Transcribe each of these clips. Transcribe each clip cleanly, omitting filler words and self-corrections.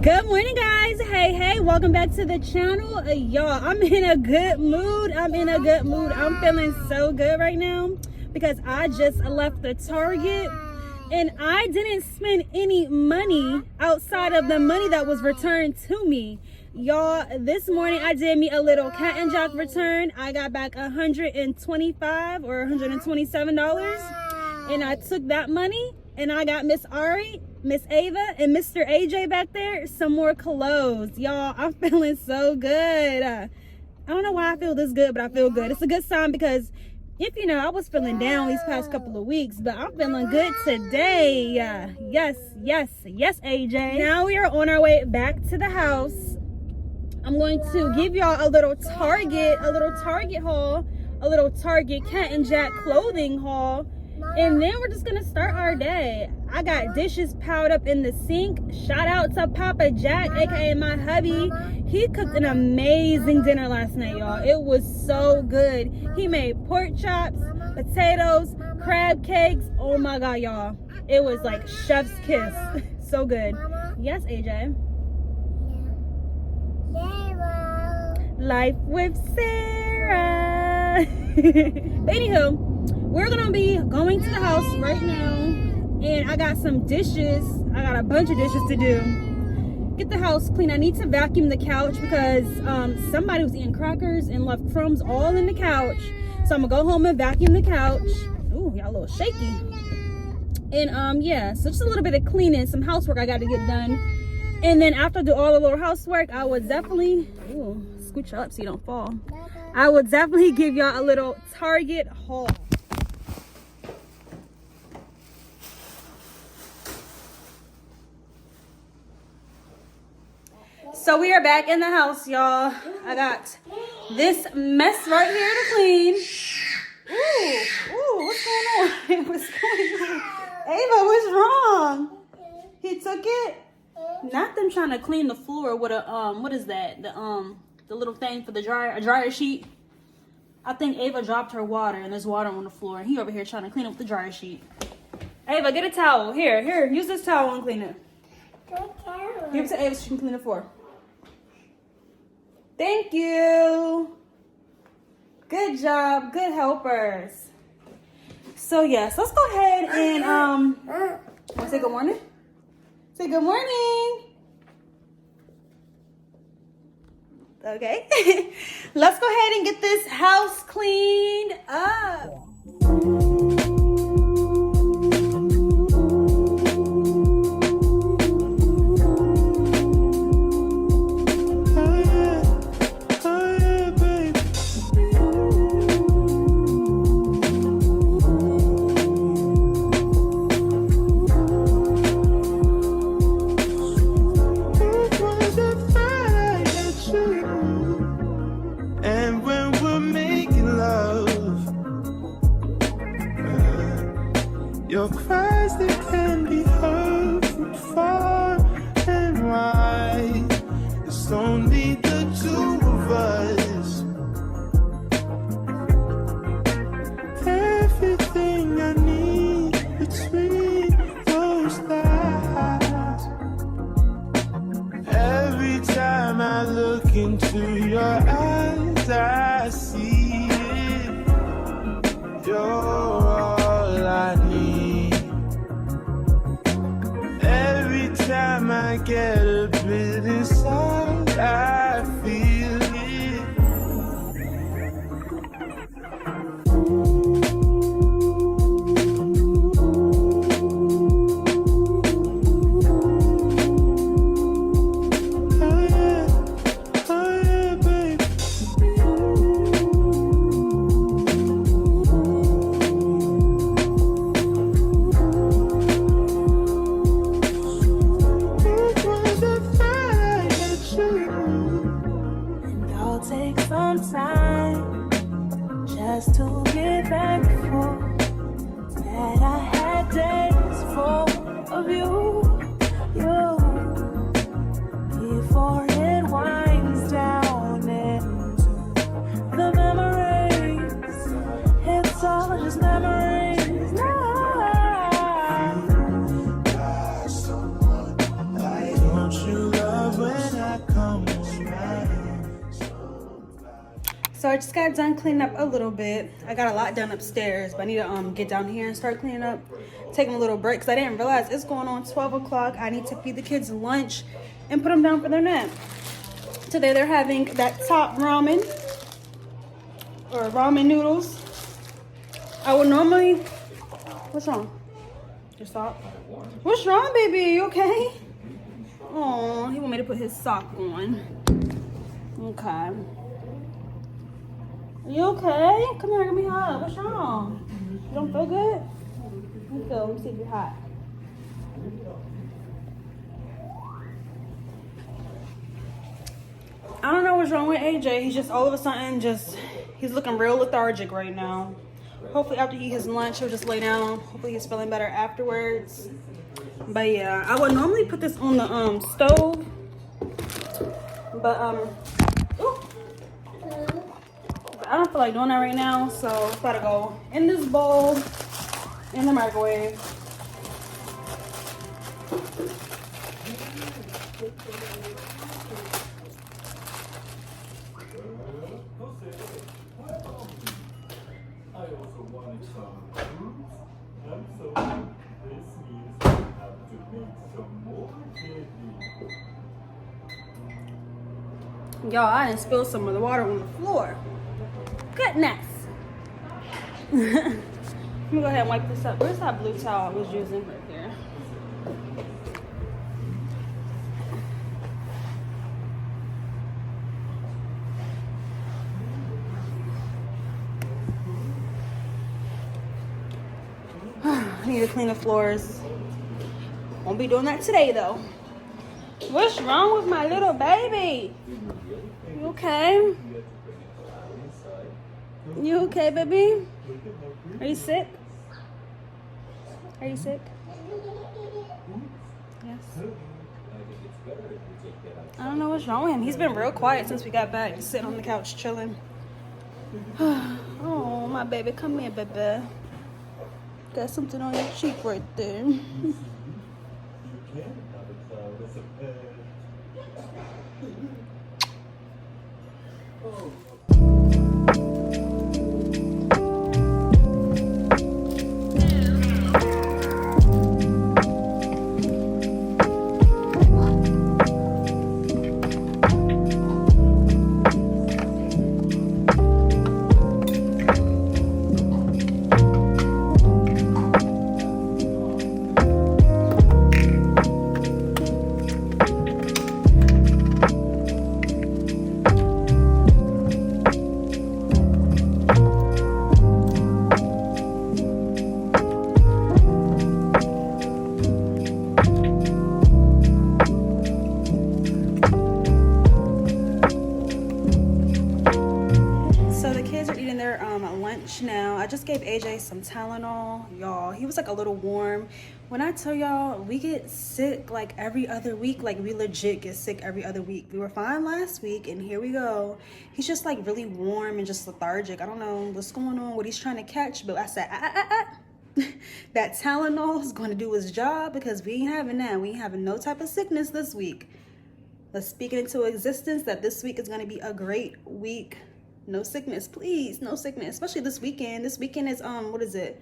Good morning, guys. Hey, welcome back to the channel. Y'all, I'm in a good mood. I'm feeling so good right now because I just left the Target and I didn't spend any money outside of the money that was returned to me. Y'all, this morning I did me a little Cat and Jack return. I got back $125 or $127, and I took that money and I got Miss Ari, Miss Ava, and Mr. AJ back there some more clothes. Y'all, I'm feeling so good. I don't know why I feel this good, but I feel good. It's a good sign because if you know, I was feeling down these past couple of weeks, but I'm feeling good today. Yes, AJ. Now we are on our way back to the house. I'm going to give y'all a little Target haul, a little Target Cat and Jack clothing haul. And then we're just gonna start our day. I got dishes piled up in the sink. Shout out to Papa Jack, aka my hubby. He cooked an amazing dinner last night, y'all. It was so good. He made pork chops, potatoes, crab cakes. Oh my god, y'all. It was like chef's kiss. So good. Yes, AJ. Life with Sarah. But anywho, we're gonna be going to the house right now, and I got some dishes. I got a bunch of dishes to do. Get the house clean. I need to vacuum the couch because somebody was eating crackers and left crumbs all in the couch. So I'm gonna go home and vacuum the couch. Ooh, y'all a little shaky. And yeah, so just a little bit of cleaning, some housework I got to get done. And then after I do all the little housework, I would definitely scooch up so you don't fall. I will definitely give y'all a little Target haul. So we are back in the house, y'all. I got this mess right here to clean. Ooh, what's going on? What's going on? Ava, what's wrong? He took it? Not them trying to clean the floor with a what is that? The little thing for the dryer, a dryer sheet. I think Ava dropped her water and there's water on the floor, and he over here trying to clean up the dryer sheet. Ava, get a towel. Here, use this towel and clean it. Give it to Ava so she can clean the floor. Thank you. Good job. Good helpers. So yes, let's go ahead and want to say good morning? Say good morning. Okay. Let's go ahead and get this house cleaned up. Your cries, they can be heard from far and wide. It's only the two of us. Everything I need between those lines. Every time I look into your eyes, I see it. You're all I need. Time I get a bit inside, I feel it. Oh yeah, baby. So I just got done cleaning up a little bit. I got a lot done upstairs, but I need to get down here and start cleaning up. Taking a little break because I didn't realize it's going on 12 o'clock. I need to feed the kids lunch and put them down for their nap. Today they're having that top ramen or ramen noodles. I would normally, what's wrong? Your sock? What's wrong, baby? You okay? Oh, he want me to put his sock on. Okay. Are you okay? Come here, give me a hug. What's wrong? You don't feel good? Let me feel. Let me see if you're hot. I don't know what's wrong with AJ. He's just all of a sudden he's looking real lethargic right now. Hopefully after he eats his lunch, he'll just lay down. Hopefully he's feeling better afterwards. But yeah, I would normally put this on the stove. But I don't feel like doing that right now, so it's gotta go in this bowl in the microwave. I also wanted some fruits, and so this means I have to make some more candy. Y'all, I done spilled some of the water on the floor. Goodness. Let me go ahead and wipe this up. Where's that blue towel I was using? Right there. I need to clean the floors. Won't be doing that today though. What's wrong with my little baby? You okay? You okay, baby? Are you sick? Are you sick? Yes. I don't know what's wrong with him. He's been real quiet since we got back, just sitting on the couch chilling. Oh, my baby, come here, baby. Got something on your cheek right there. You can have a cloud as a pet. Oh. Now I just gave AJ some Tylenol, y'all. He was like a little warm. When I tell y'all we get sick like every other week, like we legit get sick every other week. We were fine last week and here we go. He's just like really warm and just lethargic. I don't know what's going on, what he's trying to catch, but I said that Tylenol is going to do his job because we ain't having that. We ain't having no type of sickness this week. Let's speak it into existence that this week is going to be a great week. No sickness, please. No sickness, especially this weekend. This weekend is what is it?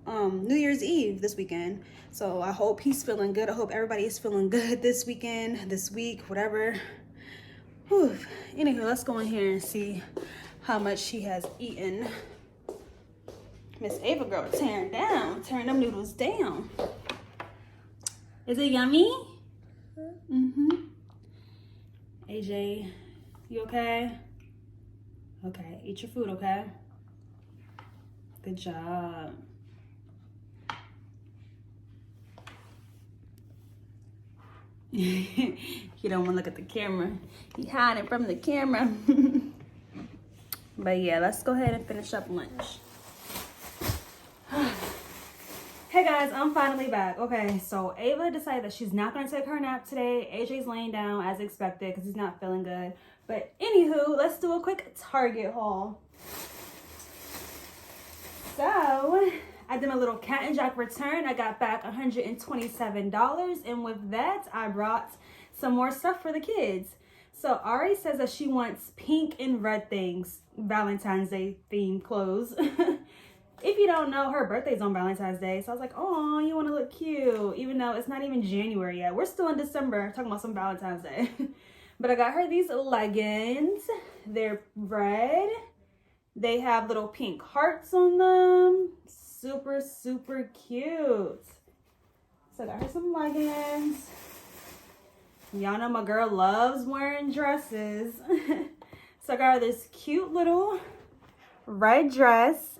New Year's Eve this weekend. So I hope he's feeling good. I hope everybody is feeling good this weekend, this week, whatever. Whew. Anywho, let's go in here and see how much he has eaten. Miss Ava girl tearing them noodles down. Is it yummy? Mm-hmm. AJ, you okay? Okay, eat your food, okay? Good job. You don't want to look at the camera. He hiding from the camera. But yeah, let's go ahead and finish up lunch. Hey guys, I'm finally back. Okay, so Ava decided that she's not going to take her nap today. AJ's laying down as expected because he's not feeling good. But anywho, let's do a quick Target haul. So I did my little Cat and Jack return. I got back $127. And with that, I brought some more stuff for the kids. So Ari says that she wants pink and red things, Valentine's Day themed clothes. If you don't know, her birthday's on Valentine's Day. So I was like, oh, you want to look cute. Even though it's not even January yet. We're still in December talking about some Valentine's Day. But I got her these leggings. They're red. They have little pink hearts on them. Super, super cute. So I got her some leggings. Y'all know my girl loves wearing dresses. So I got her this cute little red dress.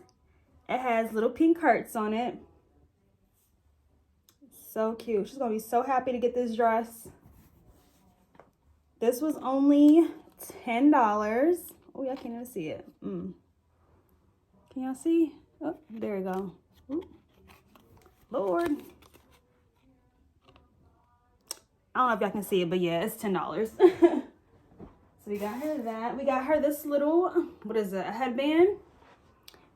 It has little pink hearts on it. So cute. She's gonna be so happy to get this dress. This was only $10. Oh, y'all can't even see it. Can y'all see? Oh, there we go. Ooh. Lord. I don't know if y'all can see it, but yeah, it's $10. So we got her that. We got her this little, what is it, a headband.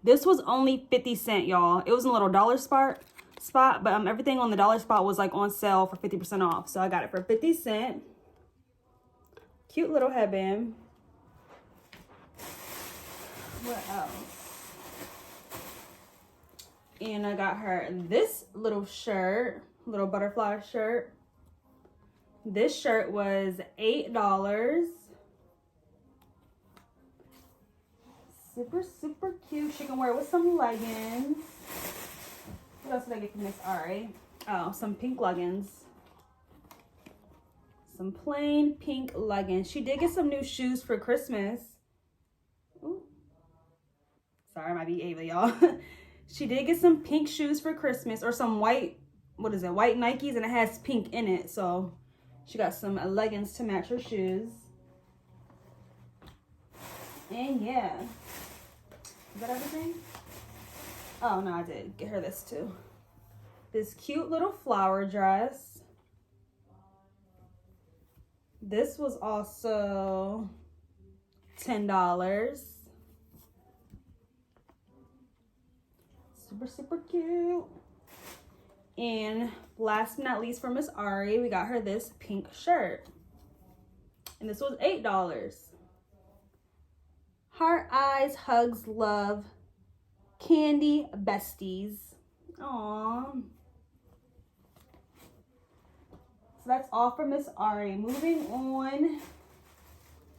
This was only 50 cents, y'all. It was in a little dollar spot, but everything on the dollar spot was like on sale for 50% off. So I got it for 50 cents. Cute little headband. What else? And I got her this little shirt, little butterfly shirt. This shirt was $8. Super, super cute. She can wear it with some leggings. What else did I get from Miss Ari? Oh, some pink leggings. Some plain pink leggings. She did get some new shoes for Christmas. Ooh. Sorry, I might be Ava, y'all. She did get some pink shoes for Christmas, or some white, what is it, white Nikes, and it has pink in it. So she got some leggings to match her shoes. And yeah. Is that everything? Oh, no, I did get her this too. This cute little flower dress. This was also $10. Super, super cute. And last but not least for Miss Ari, we got her this pink shirt. And this was $8. Heart, eyes, hugs, love, candy, besties. Aww. So that's all for Miss Ari. Moving on.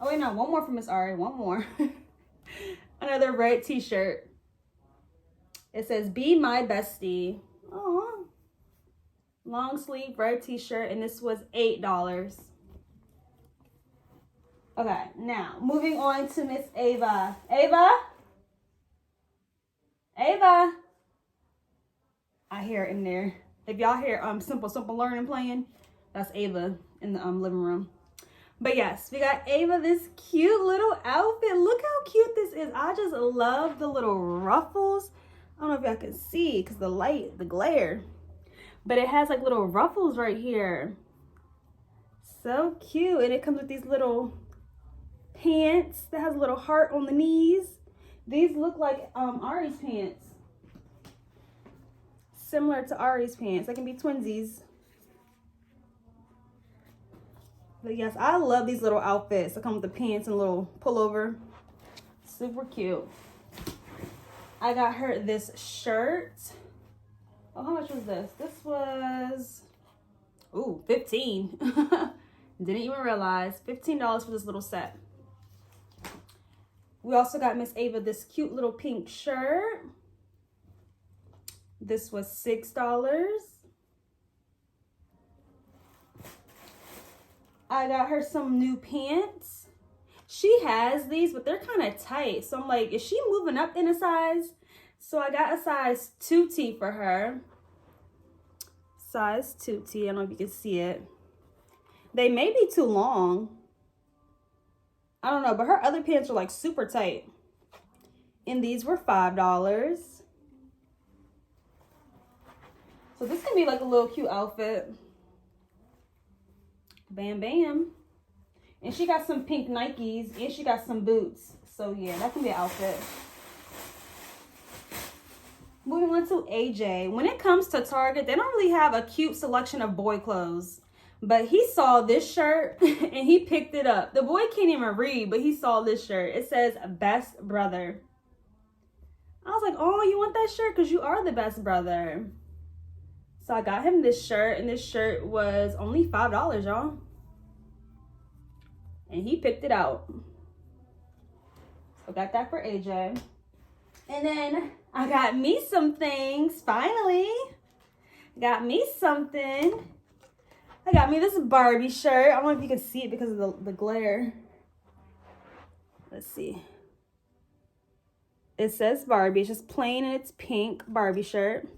Oh wait, no, one more for Miss Ari. One more. Another red t-shirt. It says, "Be my bestie." Aww. Long sleeve red t-shirt, and this was $8. Okay, now moving on to Miss Ava. Ava? Ava? I hear it in there. If y'all hear Simple Learning playing, that's Ava in the living room. But yes, we got Ava this cute little outfit. Look how cute this is. I just love the little ruffles. I don't know if y'all can see because the light, the glare. But it has like little ruffles right here. So cute. And it comes with these little pants that has a little heart on the knees. These look like Ari's pants. Similar to Ari's pants. They can be twinsies. But yes, I love these little outfits that come with the pants and a little pullover. Super cute. I got her this shirt. Oh, how much was this? This was, ooh, $15. Didn't even realize. $15 for this little set. We also got Miss Ava this cute little pink shirt. This was $6. I got her some new pants. She has these, but they're kind of tight. So I'm like, is she moving up in a size? So I got a size 2T for her. Size 2T. I don't know if you can see it. They may be too long. I don't know, but her other pants are like super tight. And these were $5. So this can be like a little cute outfit. Bam, bam. And she got some pink Nikes and she got some boots. So yeah, that can be an outfit. Moving on to AJ. When it comes to Target, they don't really have a cute selection of boy clothes. But he saw this shirt and he picked it up. The boy can't even read, but he saw this shirt. It says best brother. I was like, oh, you want that shirt? Because you are the best brother. So I got him this shirt, and this shirt was only $5, y'all. And he picked it out. So got that for AJ. And then I got me some things, finally. Got me something. I got me this Barbie shirt. I don't know if you can see it because of the glare. Let's see. It says Barbie. It's just plain and it's pink Barbie shirt.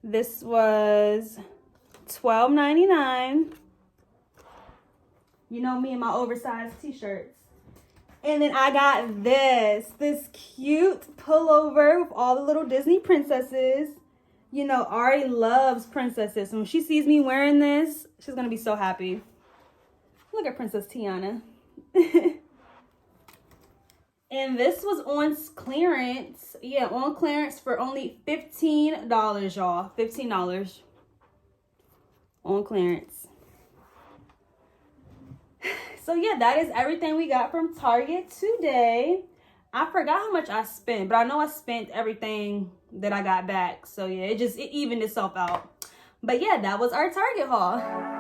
This was $12.99. You know me and my oversized t-shirts. And then I got this cute pullover with all the little Disney princesses. You know, Ari loves princesses. And when she sees me wearing this, she's going to be so happy. Look at Princess Tiana. And this was on clearance. Yeah, on clearance for only $15, y'all. $15 on clearance. So yeah, that is everything we got from Target today. I forgot how much I spent, but I know I spent everything that I got back. So yeah, it evened itself out. But yeah, that was our Target haul.